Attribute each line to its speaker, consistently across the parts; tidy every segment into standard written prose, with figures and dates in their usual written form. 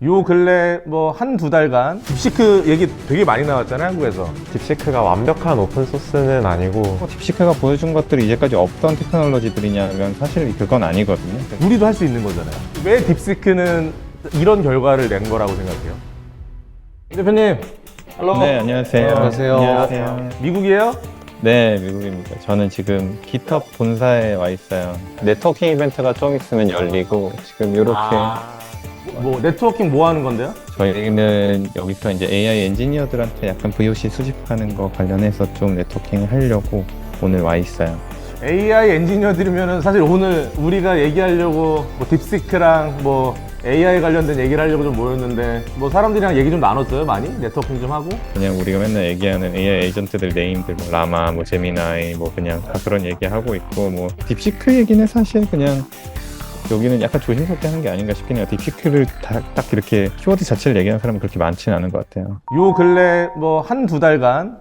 Speaker 1: 요 근래 뭐 한두 달간 딥시크 얘기 되게 많이 나왔잖아요, 한국에서.
Speaker 2: 딥시크가 완벽한 오픈소스는 아니고
Speaker 3: 딥시크가 보여준 것들이 이제까지 없던 테크놀로지들이냐면 사실 그건 아니거든요.
Speaker 1: 우리도 할 수 있는 거잖아요. 왜 딥시크는 이런 결과를 낸 거라고 생각해요? 대표님, 헬로.
Speaker 3: 네, 안녕하세요.
Speaker 2: 안녕하세요.
Speaker 1: 미국이에요?
Speaker 3: 네, 미국입니다. 저는 지금 깃허브 본사에 와 있어요. 네트워킹 이벤트가 좀 있으면 열리고 지금 이렇게
Speaker 1: 뭐 네트워킹 뭐 하는 건데요?
Speaker 3: 저희는 여기서 이제 AI 엔지니어들한테 약간 VOC 수집하는 거 관련해서 좀 네트워킹을 하려고 오늘 와 있어요.
Speaker 1: AI 엔지니어들이면은 사실 오늘 우리가 얘기하려고 뭐 딥시크랑 뭐 AI 관련된 얘기를 하려고 좀 모였는데 뭐 사람들이랑 얘기 좀 나눴어요, 많이? 네트워킹 좀 하고?
Speaker 3: 그냥 우리가 맨날 얘기하는 AI 에이전트들 네임들 뭐 라마, 뭐 제미나이 뭐 그냥 다 그런 얘기하고 있고 뭐 딥시크 얘기는 사실 그냥 여기는 약간 조심스럽게 하는 게 아닌가 싶긴 해요. 딥시크를 딱 이렇게 키워드 자체를 얘기하는 사람은 그렇게 많지는 않은 것 같아요.
Speaker 1: 요 근래 뭐 한두 달간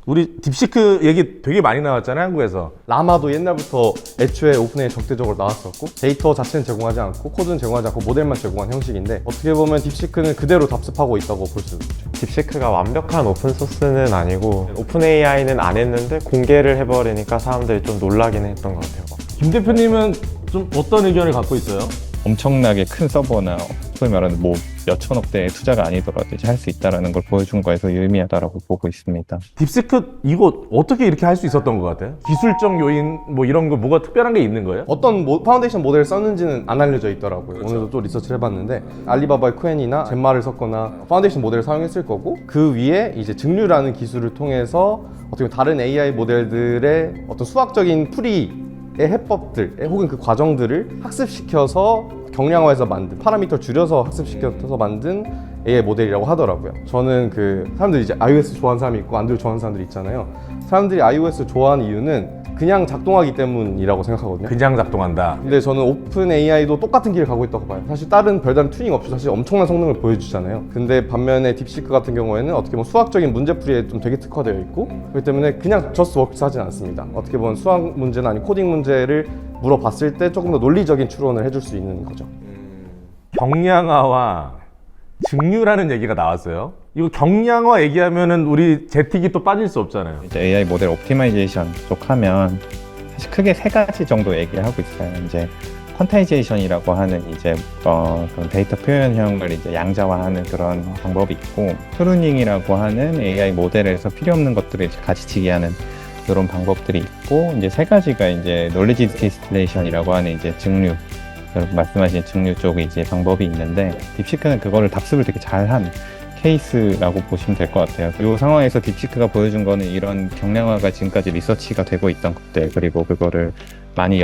Speaker 1: 우리 딥시크 얘기 되게 많이 나왔잖아요, 한국에서.
Speaker 4: 라마도 옛날부터 애초에 오픈AI 적대적으로 나왔었고 데이터 자체는 제공하지 않고 코드는 제공하지 않고 모델만 제공한 형식인데 어떻게 보면 딥시크는 그대로 답습하고 있다고 볼 수 있죠.
Speaker 2: 딥시크가 완벽한 오픈소스는 아니고 오픈AI는 안 했는데 공개를 해버리니까 사람들이 좀 놀라긴 했던 것 같아요.
Speaker 1: 김 대표님은 좀 어떤 의견을 갖고 있어요?
Speaker 3: 엄청나게 큰 서버나 소위 말하는 뭐 몇천억 대의 투자가 아니더라도 이제 할 수 있다는 걸 보여준 거에서 유의미하다라고 보고 있습니다.
Speaker 1: 딥시크 이거 어떻게 이렇게 할 수 있었던 것 같아요? 기술적 요인 뭐 이런 거 뭐가 특별한 게 있는 거예요?
Speaker 4: 어떤 파운데이션 모델을 썼는지는 안 알려져 있더라고요. 오늘도 또 리서치를 해봤는데 알리바바의 쿠엔이나 젠마를 썼거나 파운데이션 모델을 사용했을 거고 그 위에 이제 증류라는 기술을 통해서 어떻게 보면 다른 AI 모델들의 어떤 수학적인 풀이의 해법들 혹은 그 과정들을 학습시켜서 경량화해서 만든 파라미터를 줄여서 학습시켜서 만든 AI 모델이라고 하더라고요. 저는 그 사람들이 이제 iOS 좋아하는 사람이 있고 안드로이드 좋아하는 사람들이 있잖아요. 사람들이 iOS 좋아하는 이유는 그냥 작동하기 때문이라고 생각하거든요.
Speaker 1: 그냥 작동한다.
Speaker 4: 근데 저는 오픈 AI도 똑같은 길을 가고 있다고 봐요. 사실 별다른 튜닝 없이 사실 엄청난 성능을 보여주잖아요. 근데 반면에 딥시크 같은 경우에는 어떻게 보면 수학적인 문제풀이에 좀 되게 특화되어 있고 그렇기 때문에 그냥 저스트 워크스 하진 않습니다. 어떻게 보면 수학 문제나 아니면 코딩 문제를 물어봤을 때 조금 더 논리적인 추론을 해줄 수 있는 거죠.
Speaker 1: 경량화와 증류라는 얘기가 나왔어요. 이거 경량화 얘기하면은 우리 제틱이 또 빠질 수 없잖아요.
Speaker 3: 이제 AI 모델 옵티마이제이션 쪽 하면 사실 크게 세 가지 정도 얘기를 하고 있어요. 이제 퀀타이제이션이라고 하는 이제 그런 데이터 표현형을 이제 양자화하는 그런 방법이 있고 프루닝이라고 하는 AI 모델에서 필요 없는 것들을 이제 가지치기 하는 이런 방법들이 있고 이제 세 가지가 이제 놀리지 디스틸레이션이라고 하는 이제 증류 여러분 말씀하신 증류 쪽의 이제 방법이 있는데 딥시크는 그거를 답습을 되게 잘한 케이스라고 보시면 될 것 같아요. 이 상황에서 딥시크가 보여준 거는 이런 경량화가 지금까지 리서치가 되고 있던 것들 그리고 그거를 많이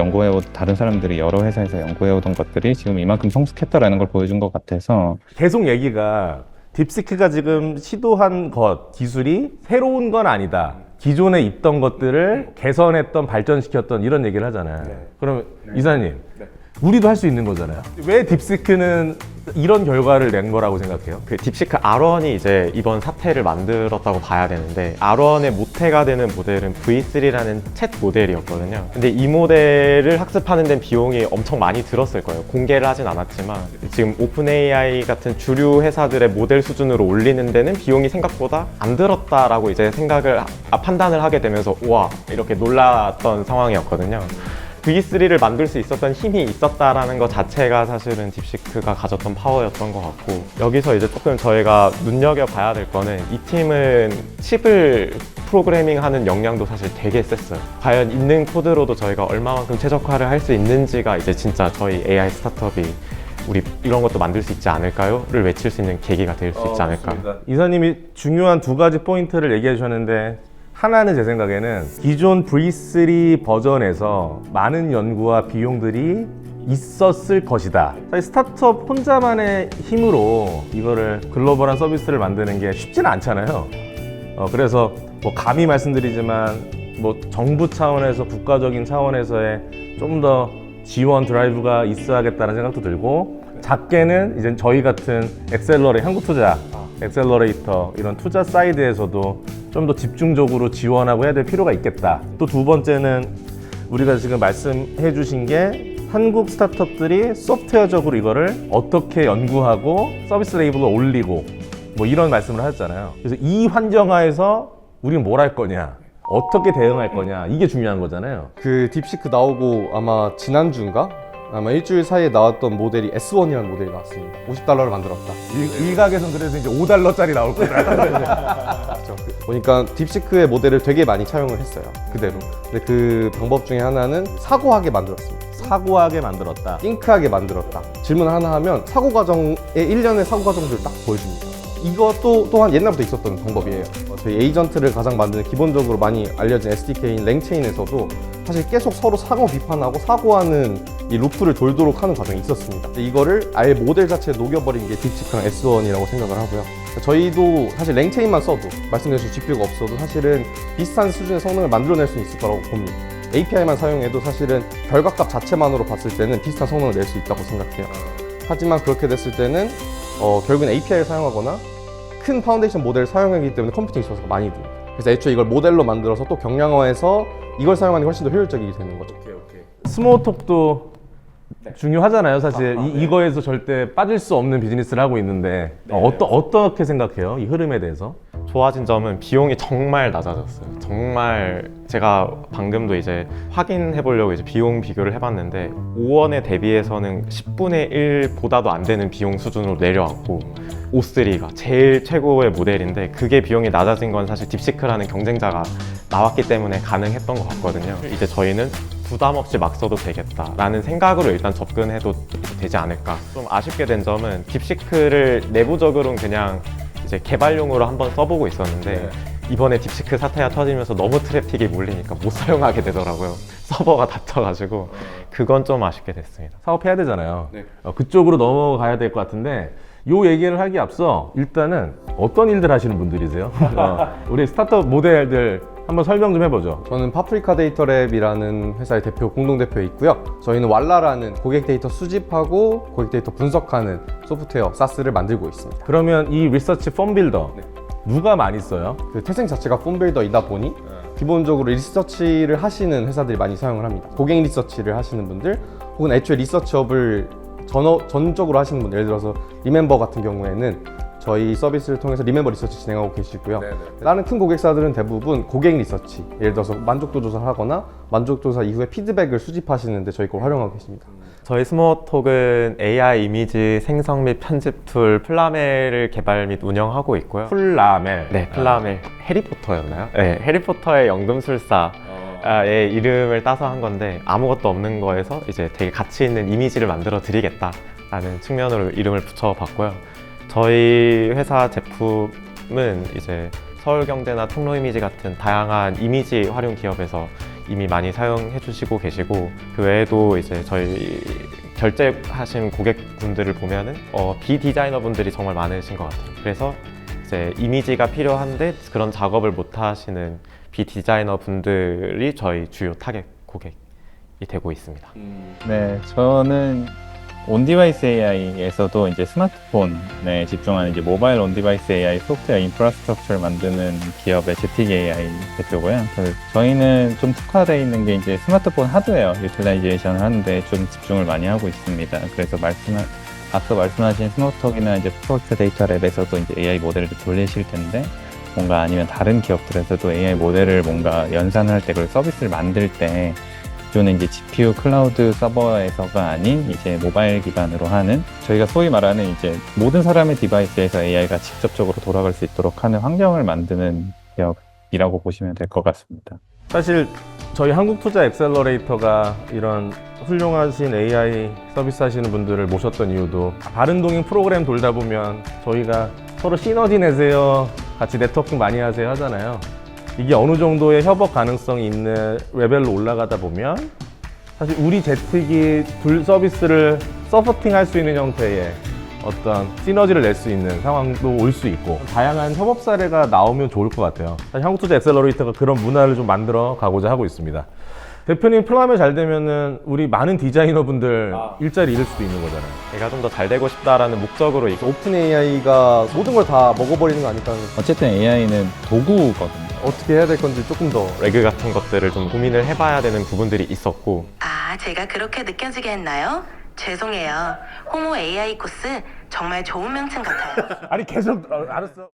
Speaker 3: 다른 사람들이 여러 회사에서 연구해오던 것들이 지금 이만큼 성숙했다라는 걸 보여준 것 같아서
Speaker 1: 계속 얘기가 딥시크가 지금 시도한 기술이 새로운 건 아니다. 기존에 있던 것들을 개선했던, 발전시켰던 이런 얘기를 하잖아요. 그럼 이사님, 우리도 할 수 있는 거잖아요. 왜 딥시크는 이런 결과를 낸 거라고 생각해요?
Speaker 2: 그 딥시크 R1이 이제 이번 사태를 만들었다고 봐야 되는데 R1의 모태가 되는 모델은 V3라는 챗 모델이었거든요. 근데 이 모델을 학습하는 데는 비용이 엄청 많이 들었을 거예요. 공개를 하진 않았지만 지금 오픈AI 같은 주류 회사들의 모델 수준으로 올리는 데는 비용이 생각보다 안 들었다라고 이제 판단을 하게 되면서 와 이렇게 놀랐던 상황이었거든요. V3를 만들 수 있었던 힘이 있었다라는 것 자체가 사실은 딥시크가 가졌던 파워였던 것 같고 여기서 이제 조금 저희가 눈여겨봐야 될 거는 이 팀은 칩을 프로그래밍하는 역량도 사실 되게 셌어요. 과연 있는 코드로도 저희가 얼마만큼 최적화를 할 수 있는지가 이제 진짜 저희 AI 스타트업이 우리 이런 것도 만들 수 있지 않을까요? 를 외칠 수 있는 계기가 될 수 있지 않을까.
Speaker 1: 이사님이 중요한 두 가지 포인트를 얘기해 주셨는데 하나는 제 생각에는 기존 V3 버전에서 많은 연구와 비용들이 있었을 것이다. 사실 스타트업 혼자만의 힘으로 이거를 글로벌한 서비스를 만드는 게 쉽지는 않잖아요. 그래서 뭐 감히 말씀드리지만 뭐 정부 차원에서 국가적인 차원에서의 좀 더 지원 드라이브가 있어야겠다는 생각도 들고 작게는 이제 저희 같은 한국투자 엑셀러레이터 이런 투자 사이드에서도 좀 더 집중적으로 지원하고 해야 될 필요가 있겠다. 또 두 번째는 우리가 지금 말씀해 주신 게 한국 스타트업들이 소프트웨어적으로 이거를 어떻게 연구하고 서비스 레이블을 올리고 뭐 이런 말씀을 하셨잖아요. 그래서 이 환경하에서 우리는 뭘 할 거냐, 어떻게 대응할 거냐, 이게 중요한 거잖아요.
Speaker 4: 그 딥시크 나오고 아마 지난주인가? 아마 일주일 사이에 나왔던 모델이 S1이라는 모델이 나왔습니다. $50를 만들었다.
Speaker 1: 일각에선 그래서 이제 $5짜리 나올 거다.
Speaker 4: 그렇죠. 보니까 딥시크의 모델을 되게 많이 차용을 했어요. 그대로. 근데 그 방법 중에 하나는 사고하게 만들었습니다.
Speaker 1: 사고하게 만들었다.
Speaker 4: 띵크하게 만들었다. 질문 하나 하면 사고 과정의 일련의 사고 과정들을 딱 보여줍니다. 이것도 또한 옛날부터 있었던 방법이에요. 저희 에이전트를 가장 만드는 기본적으로 많이 알려진 SDK인 랭체인에서도 사실 계속 서로 상호 비판하고 사고하는 이 루프를 돌도록 하는 과정이 있었습니다. 근데 이거를 아예 모델 자체에 녹여버린 게 딥시크랑 S1이라고 생각을 하고요. 저희도 사실 랭체인만 써도 말씀드린 GPU가 없어도 사실은 비슷한 수준의 성능을 만들어낼 수 있을 거라고 봅니다. API만 사용해도 사실은 결과값 자체만으로 봤을 때는 비슷한 성능을 낼 수 있다고 생각해요. 하지만 그렇게 됐을 때는 결국엔 API를 사용하거나 큰 파운데이션 모델을 사용하기 때문에 컴퓨팅 리소스가 많이 듭니다. 그래서 애초에 이걸 모델로 만들어서 또 경량화해서 이걸 사용하는 게 훨씬 더 효율적이게 되는 거죠.
Speaker 1: 스몰톡도 중요하잖아요. 사실 이거에서 절대 빠질 수 없는 비즈니스를 하고 있는데 어떻게 생각해요? 이 흐름에 대해서?
Speaker 2: 좋아진 점은 비용이 정말 낮아졌어요. 정말 제가 방금도 이제 확인해 보려고 이제 비용 비교를 해봤는데 5원에 대비해서는 10분의 1보다도 안 되는 비용 수준으로 내려왔고 O3가 제일 최고의 모델인데 그게 비용이 낮아진 건 사실 딥시크라는 경쟁자가 나왔기 때문에 가능했던 것 같거든요. 이제 저희는 부담 없이 막 써도 되겠다라는 생각으로 일단 접근해도 되지 않을까. 좀 아쉽게 된 점은 딥시크를 내부적으로는 그냥 이제 개발용으로 한번 써보고 있었는데 이번에 딥시크 사태가 터지면서 너무 트래픽이 몰리니까 못 사용하게 되더라고요. 서버가 닫혀가지고 그건 좀 아쉽게 됐습니다.
Speaker 1: 사업해야 되잖아요. 그쪽으로 넘어가야 될 것 같은데 요 얘기를 하기 앞서 일단은 어떤 일들 하시는 분들이세요? 우리 스타트업 모델들 한번 설명 좀 해보죠.
Speaker 4: 저는 파프리카 데이터랩이라는 회사의 공동대표에 있고요. 저희는 왈라라는 고객 데이터 수집하고 고객 데이터 분석하는 소프트웨어 SaaS를 만들고 있습니다.
Speaker 1: 그러면 이 리서치 폼 빌더 누가 많이 써요?
Speaker 4: 그 태생 자체가 폼빌더이다 보니 기본적으로 리서치를 하시는 회사들이 많이 사용을 합니다. 고객 리서치를 하시는 분들 혹은 애초에 리서치업을 전적으로 하시는 분들, 예를 들어서 리멤버 같은 경우에는 저희 서비스를 통해서 리멤버 리서치 진행하고 계시고요. 다른 큰 고객사들은 대부분 고객 리서치, 예를 들어서 만족도 조사를 하거나 만족도 조사 이후에 피드백을 수집하시는데 저희 걸 활용하고 계십니다.
Speaker 2: 저희 스모톡은 AI 이미지 생성 및 편집 툴 플라멜을 개발 및 운영하고 있고요.
Speaker 1: 플라멜.
Speaker 2: 네, 플라멜. 해리포터였나요? 네, 해리포터의 연금술사의 이름을 따서 한 건데 아무것도 없는 거에서 이제 되게 가치 있는 이미지를 만들어 드리겠다라는 측면으로 이름을 붙여봤고요. 저희 회사 제품은 이제 서울경제나 통로이미지 같은 다양한 이미지 활용 기업에서 이미 많이 사용해 주시고 계시고 그 외에도 이제 저희 결제하신 고객분들을 보면은 비디자이너 분들이 정말 많으신 것 같아요. 그래서 이제 이미지가 필요한데 그런 작업을 못 하시는 비디자이너 분들이 저희 주요 타겟 고객이 되고 있습니다.
Speaker 3: 네, 저는 온디바이스 AI에서도 이제 스마트폰에 집중하는 이제 모바일 온디바이스 AI 소프트웨어 인프라스트럭처를 만드는 기업의 제틱 AI 대표고요. 저희는 좀 특화되어 있는 게 이제 스마트폰 하드웨어 유틸라이제이션을 하는데 좀 집중을 많이 하고 있습니다. 그래서 앞서 말씀하신 스모톡이나 이제 프로젝트 데이터 랩에서도 이제 AI 모델을 돌리실 텐데 뭔가 아니면 다른 기업들에서도 AI 모델을 뭔가 연산할 때 그리고 서비스를 만들 때 기존에 이제 GPU 클라우드 서버에서가 아닌 이제 모바일 기반으로 하는 저희가 소위 말하는 이제 모든 사람의 디바이스에서 AI가 직접적으로 돌아갈 수 있도록 하는 환경을 만드는 기업이라고 보시면 될 것 같습니다.
Speaker 1: 사실 저희 한국투자 엑셀러레이터가 이런 훌륭하신 AI 서비스 하시는 분들을 모셨던 이유도 바른동행 프로그램 돌다 보면 저희가 서로 시너지 내세요, 같이 네트워킹 많이 하세요 하잖아요. 이게 어느 정도의 협업 가능성이 있는 레벨로 올라가다 보면 사실 우리 제틱이 둘 서비스를 서포팅 할 수 있는 형태의 어떤 시너지를 낼 수 있는 상황도 올 수 있고 다양한 협업 사례가 나오면 좋을 것 같아요. 사실 한국투자 엑셀러레이터가 그런 문화를 좀 만들어 가고자 하고 있습니다. 대표님 플라멜 잘 되면은 우리 많은 디자이너 분들 일자리 잃을 수도 있는 거잖아요.
Speaker 2: 내가 좀 더 잘 되고 싶다라는 목적으로
Speaker 4: 오픈 AI가 모든 걸 다 먹어버리는 거 아닐까 하는
Speaker 3: 어쨌든 AI는 도구거든요.
Speaker 4: 어떻게 해야 될 건지 조금 더
Speaker 2: 레그 같은 것들을 좀 고민을 해봐야 되는 부분들이 있었고
Speaker 5: 아, 제가 그렇게 느껴지게 했나요? 죄송해요. 호모 AI 코스 정말 좋은 명칭 같아요.
Speaker 1: 아니 계속 알았어.